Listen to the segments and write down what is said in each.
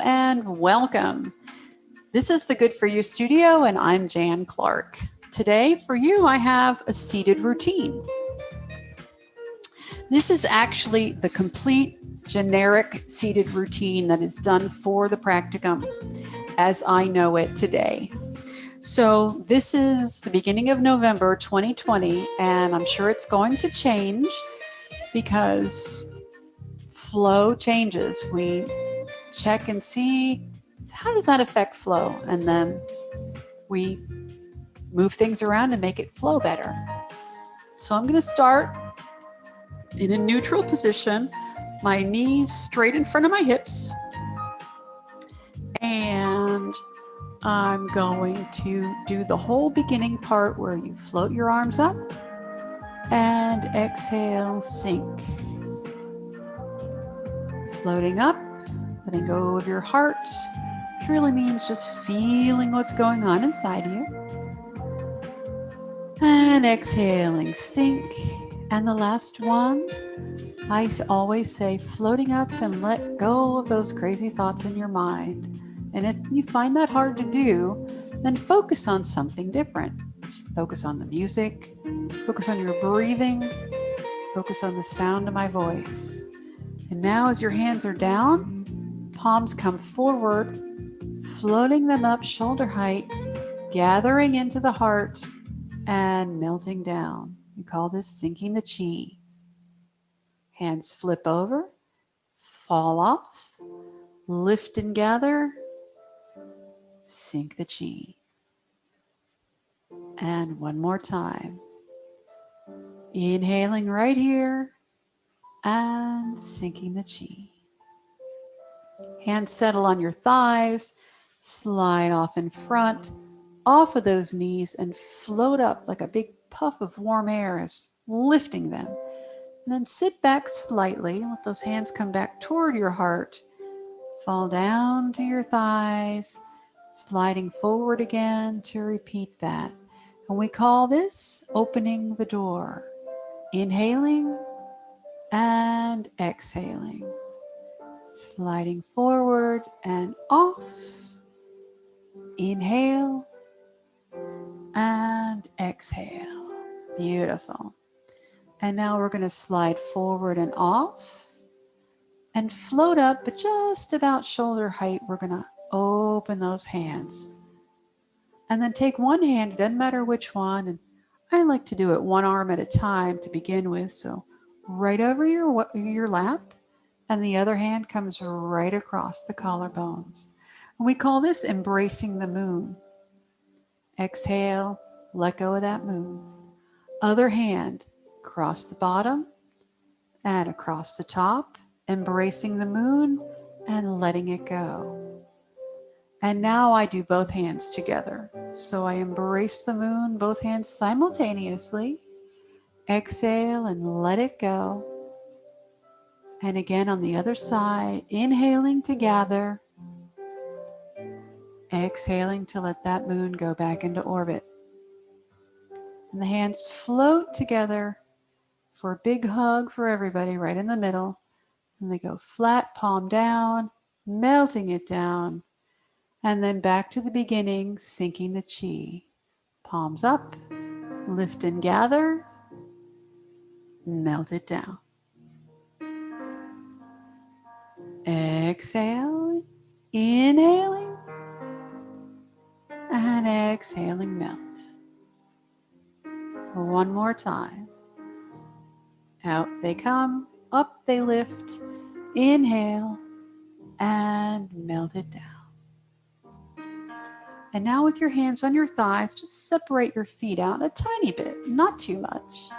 and welcome. This is the Good For You Studio, and I'm Jan Clark. Today, for you, I have a seated routine. This is actually the complete generic seated routine that is done for the practicum as I know it today. So, this is the beginning of November 2020, and I'm sure it's going to change because flow changes. We check and see how does that affect flow, and then we move things around and make it flow better. So I'm going to start in a neutral position, my knees straight in front of my hips, and I'm going to do the whole beginning part where you float your arms up and exhale, sink. Floating up, letting go of your heart, which really means just feeling what's going on inside you. And exhaling, sink. And the last one, I always say floating up and let go of those crazy thoughts in your mind. And if you find that hard to do, then focus on something different. Focus on the music, focus on your breathing, focus on the sound of my voice. And now as your hands are down, palms come forward, floating them up shoulder height, gathering into the heart and melting down. We call this sinking the chi. Hands flip over, fall off, lift and gather, sink the chi. And one more time. Inhaling right here and sinking the chi. Hands settle on your thighs, slide off in front, off of those knees, and float up like a big puff of warm air as lifting them. And then sit back slightly, let those hands come back toward your heart, fall down to your thighs, sliding forward again to repeat that. And we call this opening the door. Inhaling and exhaling. Sliding forward and off. Inhale and exhale. Beautiful. And now we're going to slide forward and off and float up, but just about shoulder height. We're going to open those hands. And then take one hand, it doesn't matter which one. And I like to do it one arm at a time to begin with. So right over your lap, and the other hand comes right across the collarbones. And we call this embracing the moon. Exhale, let go of that moon. Other hand, across the bottom and across the top, embracing the moon and letting it go. And now I do both hands together. So I embrace the moon, both hands simultaneously. Exhale and let it go. And again on the other side, inhaling to gather. Exhaling to let that moon go back into orbit. And the hands float together for a big hug for everybody right in the middle. And they go flat, palm down, melting it down. And then back to the beginning, sinking the chi. Palms up, lift and gather, melt it down. Exhale, inhaling, and exhaling, melt. One more time. Out they come, up they lift, inhale, and melt it down. And now with your hands on your thighs, just separate your feet out a tiny bit, not too much.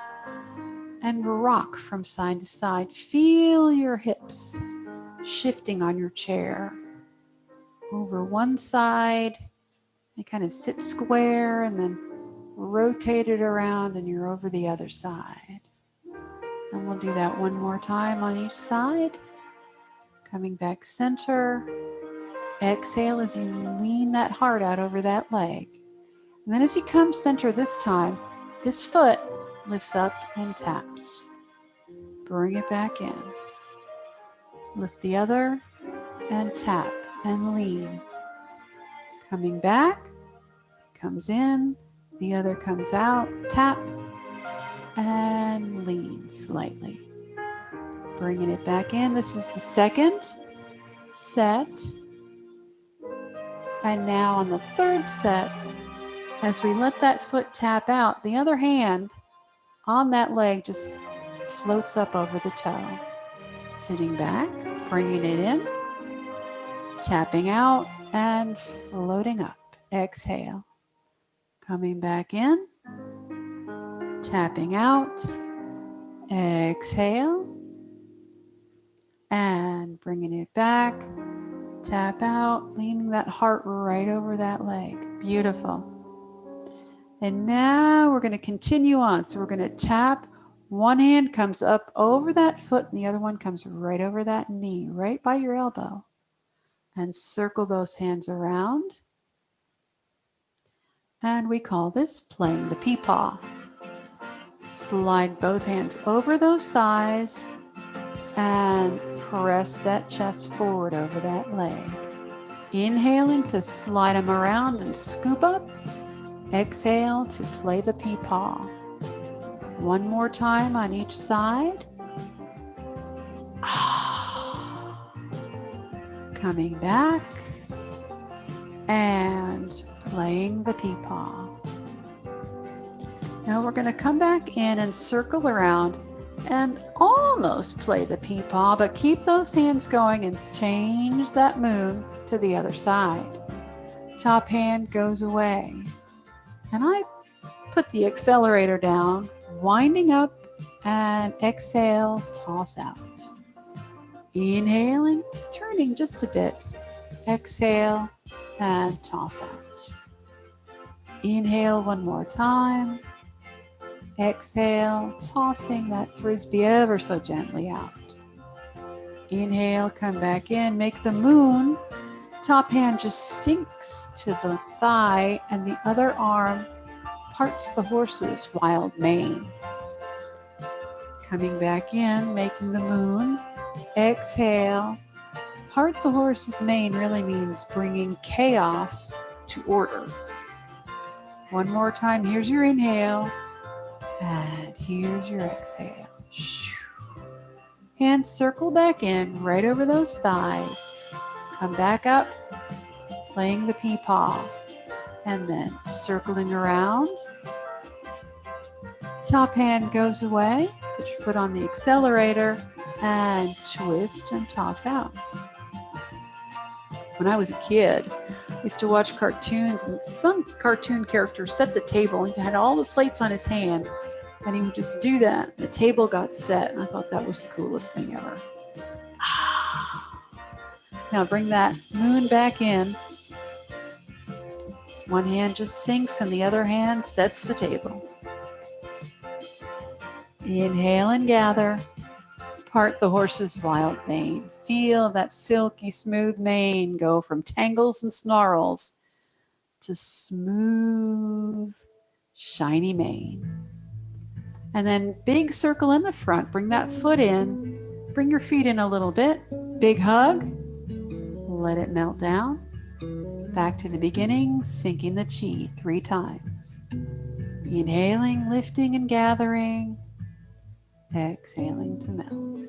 And rock from side to side. Feel your hips shifting on your chair. Over one side, you kind of sit square and then rotate it around and you're over the other side. And we'll do that one more time on each side. Coming back center. Exhale as you lean that heart out over that leg. And then as you come center this time, this foot lifts up and taps. Bring it back in. Lift the other and tap. and lean. Coming back, comes in, the other comes out, tap, and lean slightly. Bringing it back in. This is the second set. And now on the third set, as we let that foot tap out, the other hand on that leg just floats up over the toe. Sitting back, bringing it in, tapping out, and floating up. Exhale. Coming back in, tapping out, exhale, and bringing it back, tap out, leaning that heart right over that leg. Beautiful. And now we're going to continue on. So we're going to tap. One hand comes up over that foot and the other one comes right over that knee, right by your elbow. And circle those hands around. And we call this playing the peepaw. Slide both hands over those thighs and press that chest forward over that leg. Inhaling to slide them around and scoop up. Exhale to play the peepaw. One more time on each side. Coming back and playing the peepaw. Now we're going to come back in and circle around and almost play the peepaw, but keep those hands going and change that moon to the other side. Top hand goes away. And I put the accelerator down, winding up, and exhale, toss out. Inhaling, turning just a bit. Exhale, and toss out. Inhale one more time. Exhale, tossing that frisbee ever so gently out. Inhale, come back in, make the moon. Top hand just sinks to the thigh and the other arm parts the horse's wild mane. Coming back in, making the moon. Exhale. Part the horse's mane really means bringing chaos to order. One more time. Here's your inhale. And here's your exhale. Hands circle back in, right over those thighs. Come back up, playing the peepaw. And then circling around. Top hand goes away. Put your foot on the accelerator and twist and toss out. When I was a kid, I used to watch cartoons, and some cartoon character set the table and had all the plates on his hand, and he would just do that. The table got set, and I thought that was the coolest thing ever. Now bring that moon back in. One hand just sinks and the other hand sets the table. Inhale and gather. Part the horse's wild mane. Feel that silky smooth mane go from tangles and snarls to smooth, shiny mane. And then big circle in the front. Bring that foot in. Bring your feet in a little bit. Big hug. Let it melt down. Back to the beginning, sinking the chi 3 times. Inhaling, lifting and gathering. Exhaling to melt.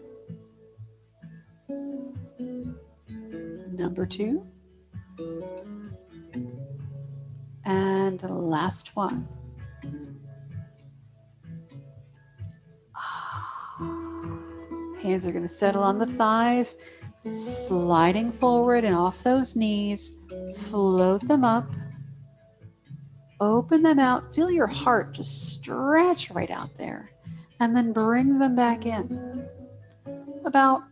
Number 2. And last one. Hands are going to settle on the thighs, sliding forward and off those knees. Float them up. Open them out. Feel your heart just stretch right out there. And then bring them back in. About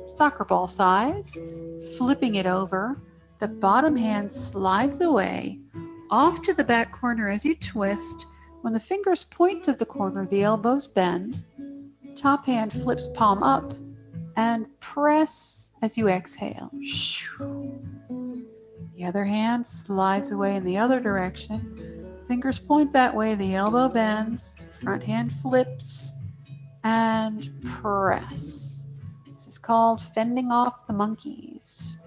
soccer ball size. Flipping it over. The bottom hand slides away off to the back corner as you twist. When the fingers point to the corner, the elbows bend. Top hand flips palm up and press as you exhale. The other hand slides away in the other direction. Fingers point that way, the elbow bends. Front hand flips and press. This is called fending off the monkeys.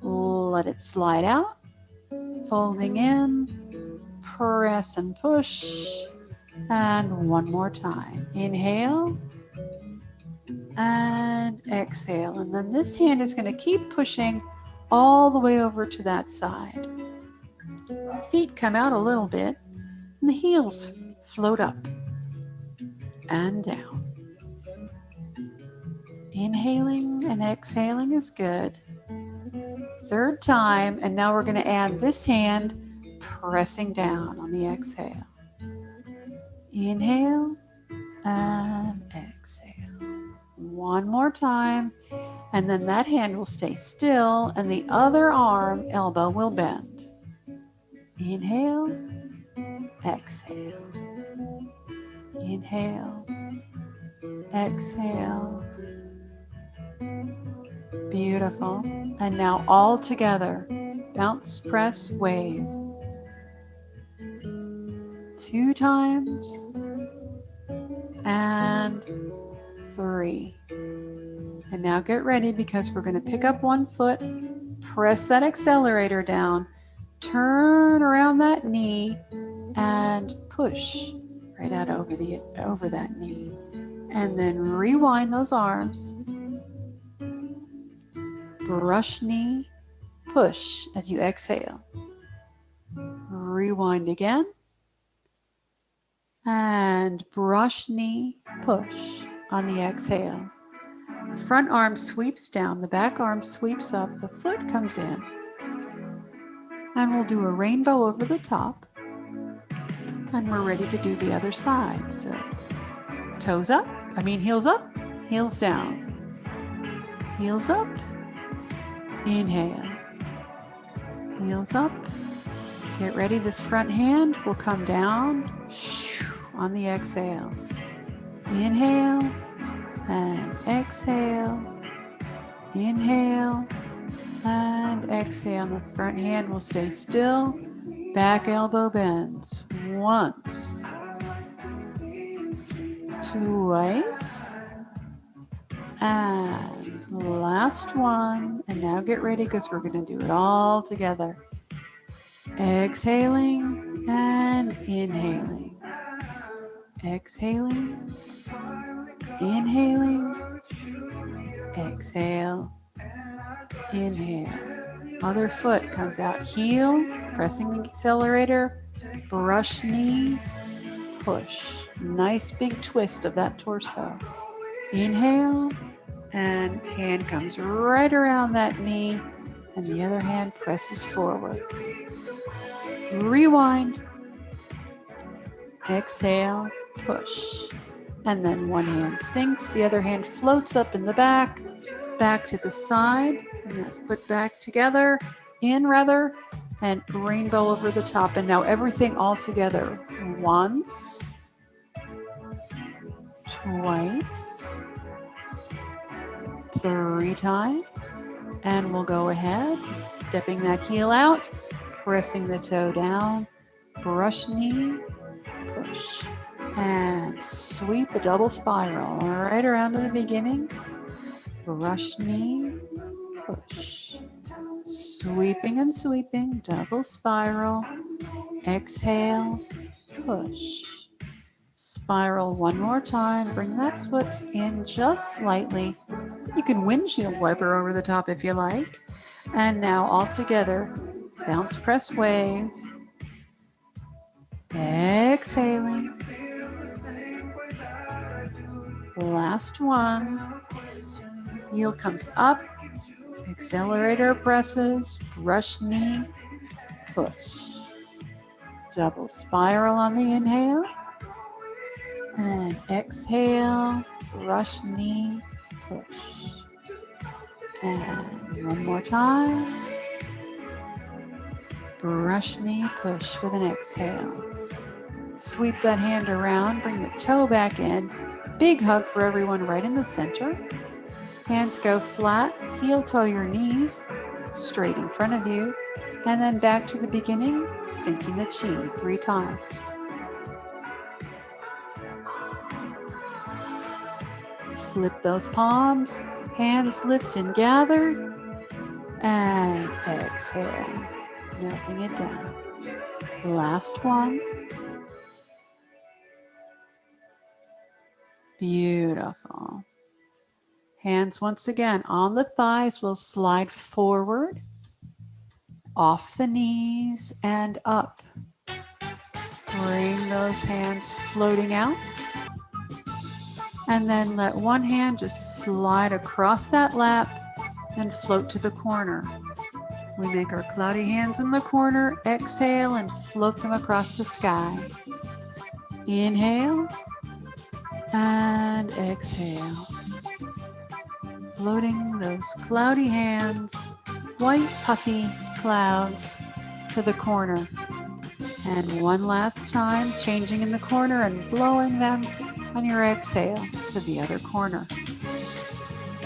Let it slide out, folding in, press and push, and one more time. Inhale and exhale. And then this hand is going to keep pushing all the way over to that side. Feet come out a little bit, and the heels float up and down. Inhaling and exhaling is good. Third time, and now we're going to add this hand pressing down on the exhale. Inhale and exhale. One more time, and then that hand will stay still, and the other arm, elbow will bend. Inhale, exhale. Inhale, exhale. Beautiful. And now all together, bounce, press, wave. 2 times and 3. And now get ready because we're going to pick up one foot, press that accelerator down, turn around that knee, and push right out over that knee. And then rewind those arms. Brush knee, push as you exhale. Rewind again. And brush knee, push on the exhale. The front arm sweeps down, the back arm sweeps up, the foot comes in. And we'll do a rainbow over the top. And we're ready to do the other side. So heels up, heels down. Heels up, inhale. Heels up. Get ready, this front hand will come down on the exhale. Inhale and exhale. Inhale and exhale. The front hand will stay still. Back elbow bends. Once. Twice. And last one. And now get ready because we're going to do it all together. Exhaling and inhaling. Exhaling. Inhaling. Exhale. Inhale. Other foot comes out. Heel. Pressing the accelerator. Brush knee. Push. Nice big twist of that torso. Inhale. And hand comes right around that knee. And the other hand presses forward. Rewind. Exhale. Push. And then one hand sinks. The other hand floats up in the back. Back to the side. And that foot back together. In rather. And rainbow over the top. And now everything all together. Once. Twice. 3 times. And we'll go ahead, stepping that heel out, pressing the toe down, brush knee, push, and sweep a double spiral right around to the beginning. Brush knee, push, sweeping and sweeping, double spiral, exhale, push. Spiral one more time, bring that foot in just slightly. You can windshield wiper over the top if you like. And now all together, bounce, press, wave. Exhaling. Last one. Heel comes up. Accelerator presses. Brush knee. Push. Double spiral on the inhale. And exhale. Brush knee. Push. And one more time. Brush knee, push with an exhale. Sweep that hand around, bring the toe back in. Big hug for everyone right in the center. Hands go flat, heel toe your knees, straight in front of you. And then back to the beginning, sinking the chi 3 times. Flip those palms, hands lift and gather. And exhale, melting it down. Last one. Beautiful. Hands once again on the thighs will slide forward, off the knees and up. Bring those hands floating out. And then let one hand just slide across that lap and float to the corner. We make our cloudy hands in the corner, exhale and float them across the sky. Inhale and exhale. Floating those cloudy hands, white puffy clouds, to the corner. And one last time, changing in the corner and blowing them on your exhale to the other corner.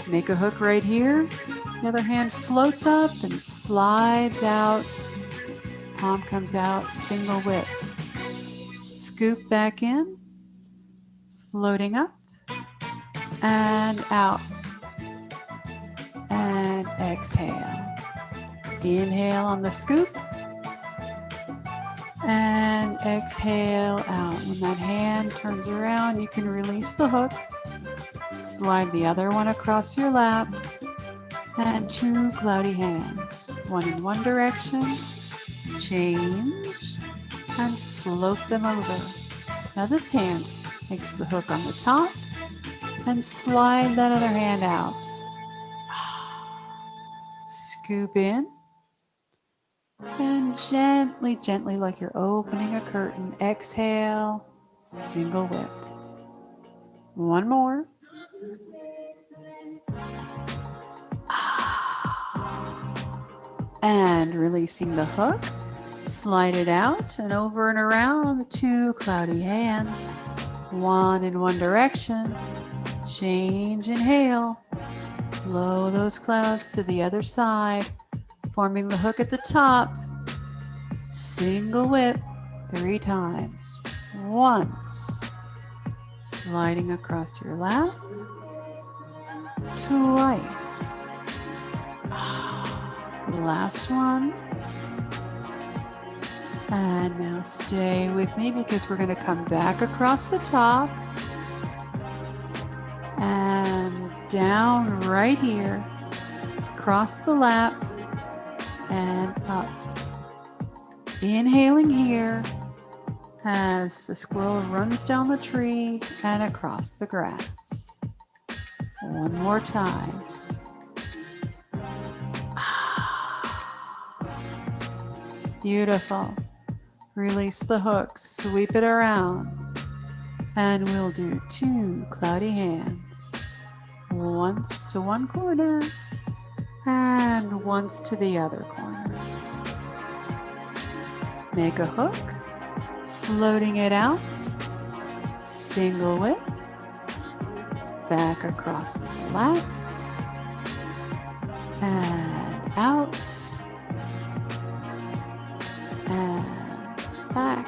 Make a hook right here. The other hand floats up and slides out. Palm comes out, single whip. Scoop back in, floating up and out. And exhale. Inhale on the scoop. And exhale out. When that hand turns around, you can release the hook. Slide the other one across your lap. And two cloudy hands. One in one direction. Change. And float them over. Now this hand takes the hook on the top. And slide that other hand out. Scoop in. And gently, gently, like you're opening a curtain, exhale, single whip. One more. And releasing the hook, slide it out and over and around, two cloudy hands, one in one direction. Change, inhale, blow those clouds to the other side, forming the hook at the top. Single whip 3 times. Once, sliding across your lap. Twice. Last one. And now stay with me because we're going to come back across the top and down right here, across the lap and up. Inhaling here as the squirrel runs down the tree and across the grass. One more time. Beautiful. Release the hook, sweep it around, and we'll do 2 cloudy hands. Once to one corner and once to the other corner. Make a hook, floating it out, single whip, back across the lap, and out, and back,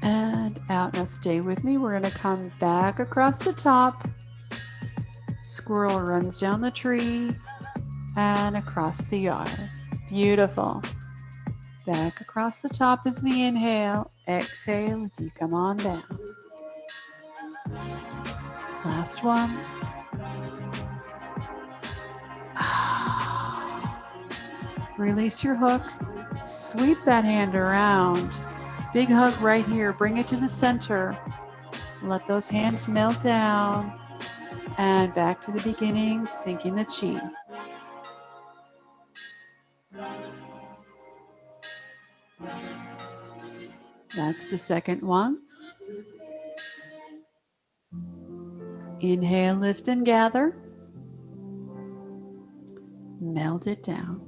and out. Now stay with me. We're going to come back across the top. Squirrel runs down the tree and across the yard. Beautiful. Back across the top is the inhale. Exhale as you come on down. Last one. Release your hook. Sweep that hand around. Big hug right here. Bring it to the center. Let those hands melt down. And back to the beginning, sinking the chi. That's the second one. Inhale, lift and gather. Melt it down.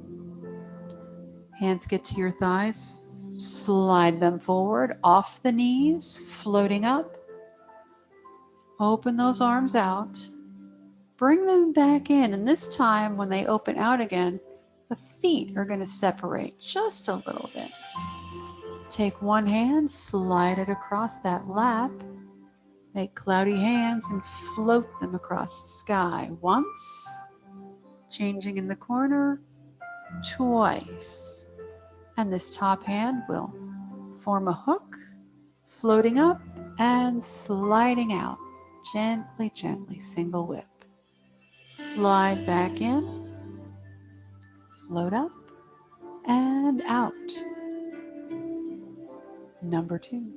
Hands get to your thighs. Slide them forward, off the knees, floating up. Open those arms out. Bring them back in. And this time, when they open out again, the feet are going to separate just a little bit. Take one hand, slide it across that lap. Make cloudy hands and float them across the sky. Once, changing in the corner twice. And this top hand will form a hook, floating up and sliding out. Gently, gently, single whip. Slide back in, float up and out. Number 2.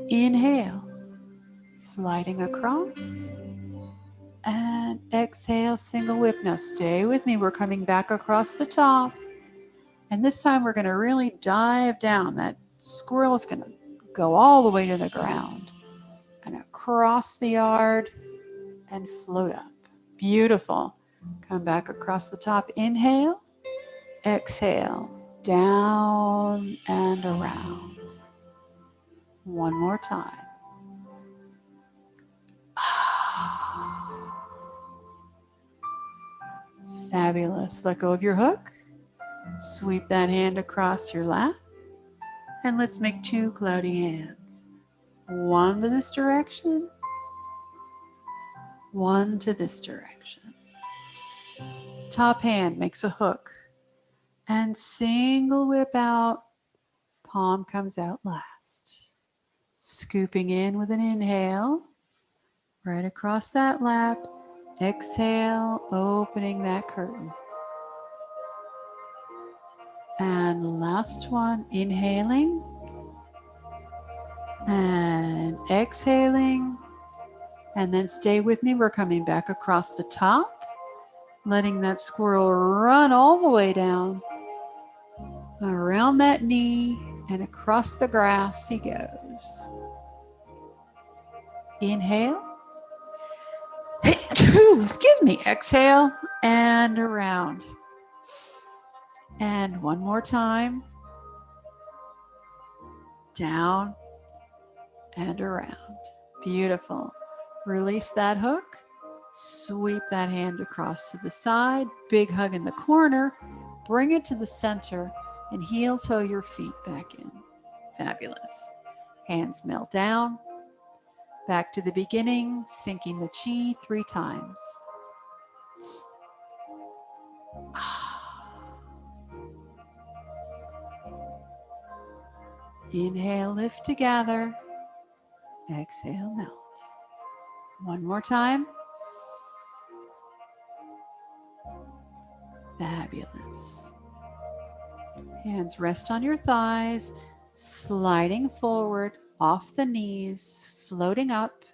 Inhale, sliding across, and exhale, single whip. Now stay with me. We're coming back across the top. And this time we're going to really dive down. That squirrel is going to go all the way to the ground and across the yard and float up. Beautiful. Come back across the top. Inhale, exhale, down and around. One more time. Fabulous. Let go of your hook. Sweep that hand across your lap. And let's make 2 cloudy hands. One to this direction. One to this direction. Top hand makes a hook. And single whip out. Palm comes out last. Scooping in with an inhale. Right across that lap. Exhale, opening that curtain. And last one, inhaling. And exhaling. And then stay with me. We're coming back across the top. Letting that squirrel run all the way down. Around that knee and across the grass he goes. Inhale. Excuse me. Exhale and around. And one more time. Down and around. Beautiful. Release that hook. Sweep that hand across to the side. Big hug in the corner. Bring it to the center and heel toe your feet back in. Fabulous. Hands melt down. Back to the beginning, sinking the chi 3 times. Inhale, lift together. Exhale, melt. One more time. Fabulous. Hands rest on your thighs, sliding forward off the knees, floating up,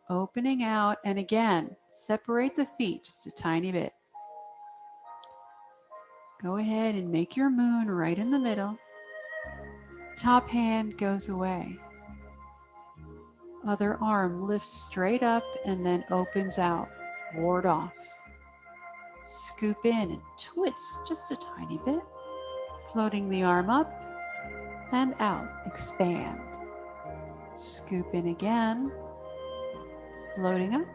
opening out, and again, separate the feet just a tiny bit. Go ahead and make your moon right in the middle. Top hand goes away. Other arm lifts straight up and then opens out. Ward off. Scoop in and twist just a tiny bit. Floating the arm up and out. Expand. Scoop in again. Floating up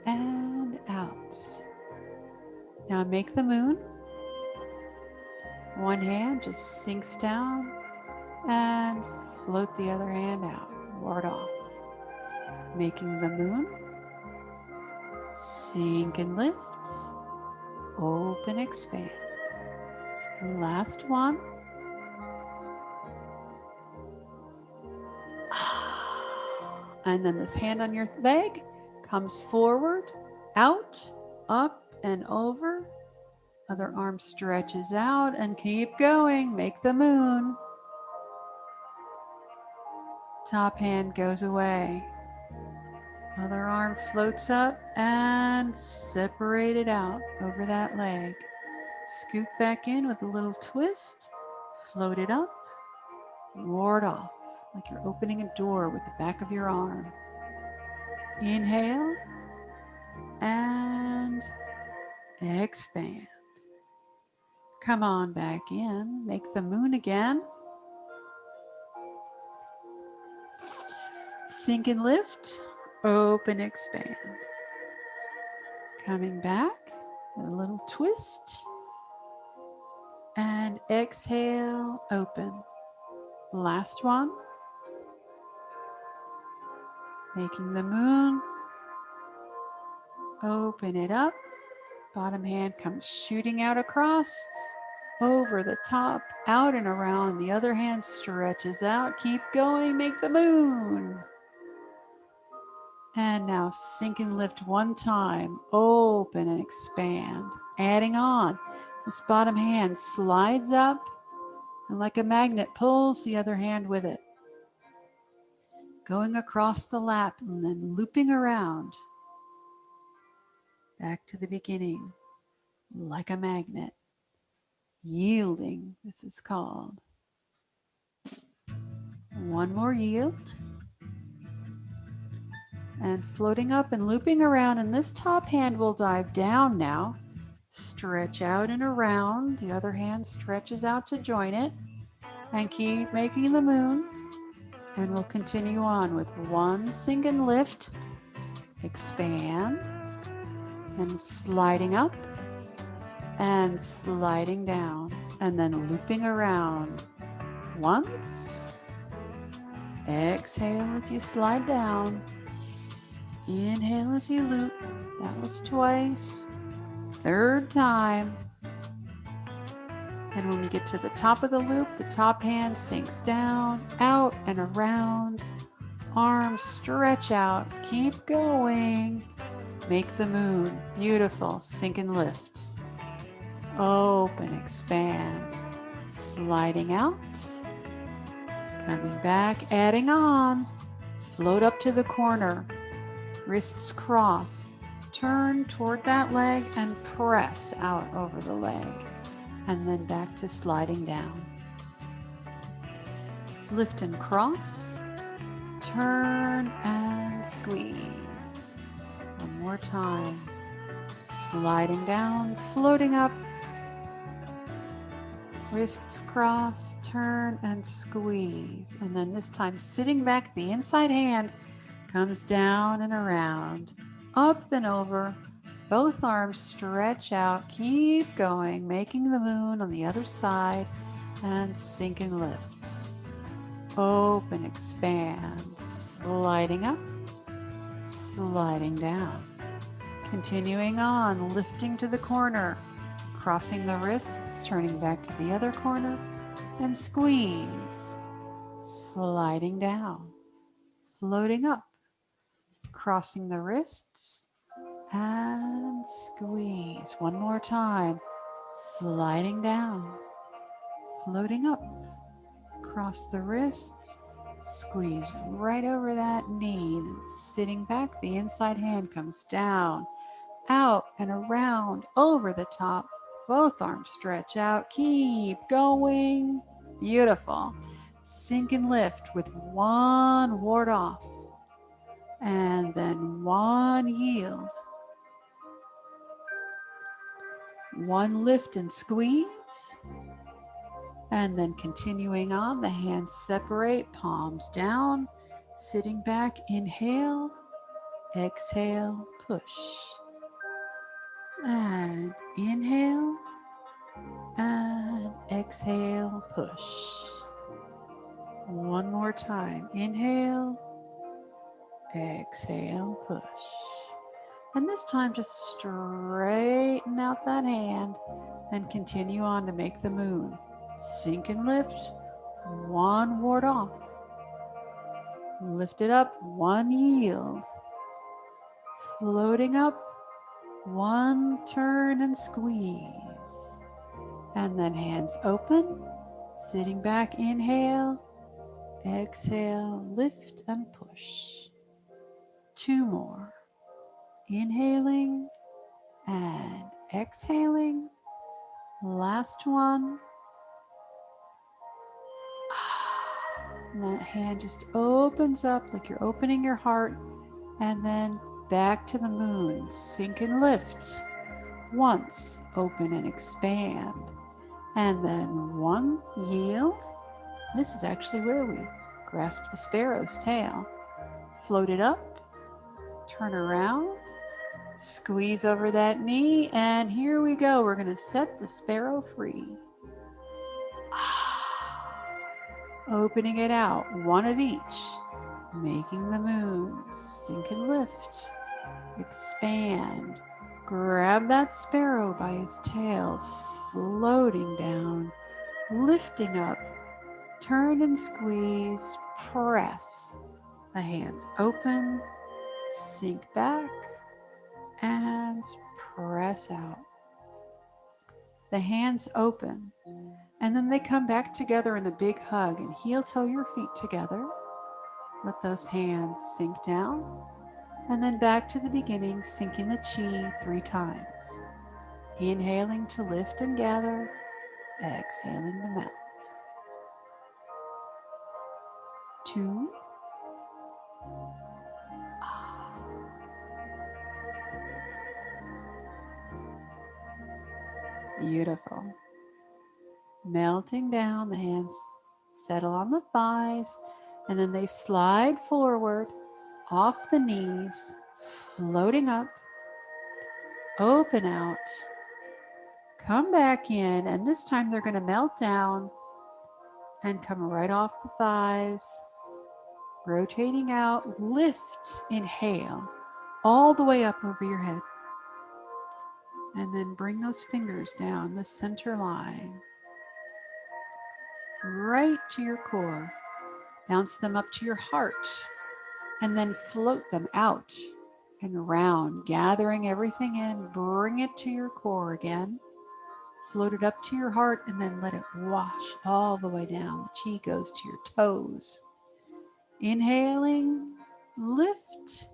and out. Now make the moon. One hand just sinks down and float the other hand out. Ward off. Making the moon. Sink and lift. Open, expand. Last one. And then this hand on your leg comes forward, out, up, and over. Other arm stretches out and keep going. Make the moon. Top hand goes away. Other arm floats up and separate it out over that leg. Scoop back in with a little twist. Float it up. Ward off like you're opening a door with the back of your arm. Inhale and expand. Come on back in. Make the moon again. Sink and lift. Open, expand. Coming back, a little twist. And exhale, open. Last one. Making the moon. Open it up. Bottom hand comes shooting out across, over the top, out and around. The other hand stretches out. Keep going. Make the moon. And now sink and lift one time. Open and expand. Adding on. This bottom hand slides up and like a magnet pulls the other hand with it. Going across the lap and then looping around. Back to the beginning. Like a magnet. Yielding, this is called. One more yield. And floating up and looping around, and this top hand will dive down now. Stretch out and around. The other hand stretches out to join it. And keep making the moon. And we'll continue on with one sink and lift. Expand. And sliding up. And sliding down. And then looping around. Once. Exhale as you slide down. Inhale as you loop. That was twice. Third time. And when we get to the top of the loop, the top hand sinks down, out and around. Arms stretch out. Keep going. Make the moon. Beautiful. Sink and lift. Open, expand. Sliding out. Coming back, adding on. Float up to the corner. Wrists cross. Turn toward that leg and press out over the leg. And then back to sliding down. Lift and cross. Turn and squeeze. One more time. Sliding down, floating up. Wrists cross, turn and squeeze. And then this time sitting back, the inside hand comes down and around, up and over. Both arms stretch out. Keep going, making the moon on the other side and sink and lift. Open, expand, sliding up, sliding down. Continuing on, lifting to the corner, crossing the wrists, turning back to the other corner and squeeze, sliding down, floating up, crossing the wrists and squeeze. One more time, sliding down, floating up, cross the wrists, squeeze right over that knee, and sitting back, the inside hand comes down, out and around, over the top. Both arms stretch out. Keep going. Beautiful. Sink and lift with one ward off. And then one yield. One lift and squeeze. And then continuing on, the hands separate, palms down. Sitting back, inhale, exhale, push. And inhale and exhale, push. One more time. Inhale, exhale, push. And this time just straighten out that hand and continue on to make the moon. Sink and lift, one ward off. Lift it up, one yield. Floating up, one turn and squeeze. And then hands open, sitting back, inhale, exhale, lift and push. Two more. Inhaling and exhaling. Last one. And that hand just opens up like you're opening your heart, and then back to the moon. Sink and lift. Once, open and expand. And then one, yield. This is actually where we grasp the sparrow's tail. Float it up, turn around, squeeze over that knee, and here we go. We're going to set the sparrow free. Opening it out, one of each, making the moon. Sink and lift. expand. Grab that sparrow by his tail, floating down, lifting up. Turn and squeeze, press. The hands open, sink back, and press out. The hands open, and then they come back together in a big hug, and heel toe your feet together. Let those hands sink down, and then back to the beginning, sinking the chi 3 times. Inhaling to lift and gather, exhaling to melt. 2. Beautiful. Melting down, the hands settle on the thighs, and then they slide forward off the knees, floating up, open out, come back in, and this time they're going to melt down and come right off the thighs, rotating out, lift, inhale, all the way up over your head. And then bring those fingers down the center line, right to your core. Bounce them up to your heart, and then float them out and around, gathering everything in. Bring it to your core again. Float it up to your heart, and then let it wash all the way down. The chi goes to your toes. Inhaling, lift,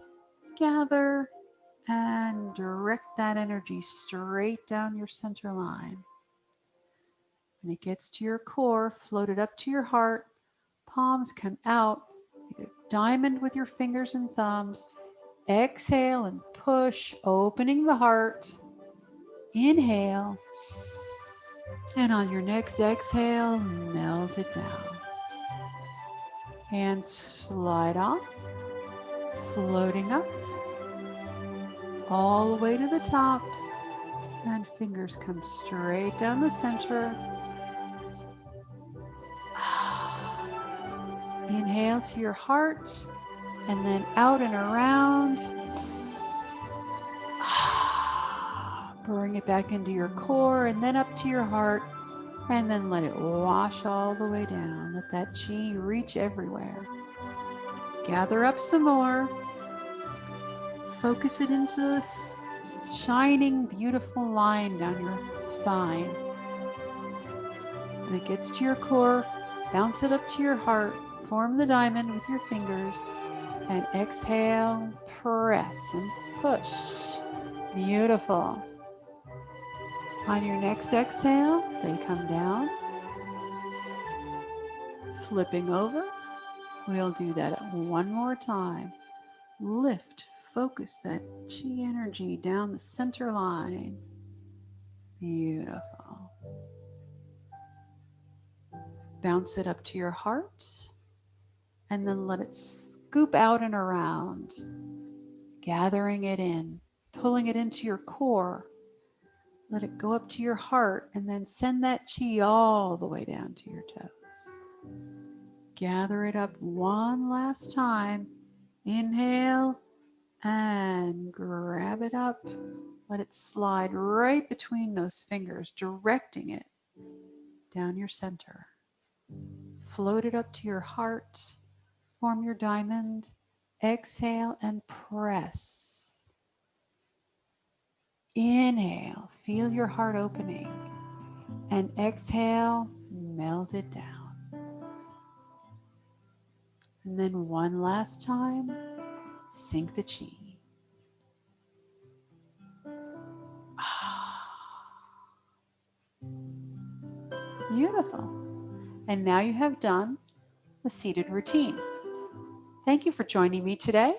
gather, and direct that energy straight down your center line. When it gets to your core, float it up to your heart. Palms come out. Make a diamond with your fingers and thumbs. Exhale and push, opening the heart. Inhale. And on your next exhale, melt it down. Hands slide off, floating up, all the way to the top. And fingers come straight down the center. Inhale to your heart, and then out and around. Bring it back into your core, and then up to your heart, and then let it wash all the way down. Let that chi reach everywhere. Gather up some more. Focus it into a shining, beautiful line down your spine. When it gets to your core, bounce it up to your heart. Form the diamond with your fingers, and exhale, press and push. Beautiful. On your next exhale, they come down, flipping over. We'll do that one more time. Lift, focus that chi energy down the center line. Beautiful. Bounce it up to your heart, and then let it scoop out and around, gathering it in, pulling it into your core. Let it go up to your heart, and then send that chi all the way down to your toes. Gather it up one last time. Inhale and grab it up. Let it slide right between those fingers, directing it down your center. Float it up to your heart. Form your diamond. Exhale and press. Inhale, feel your heart opening. And exhale, melt it down. And then one last time, sink the chi. Beautiful. And now you have done the seated routine. Thank you for joining me today.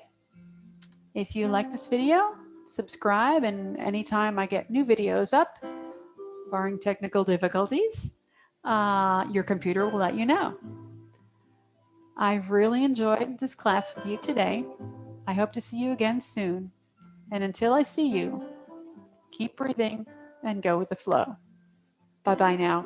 If you like this video, subscribe, and anytime I get new videos up, barring technical difficulties, your computer will let you know. I've really enjoyed this class with you today. I hope to see you again soon. And until I see you, keep breathing and go with the flow. Bye-bye now.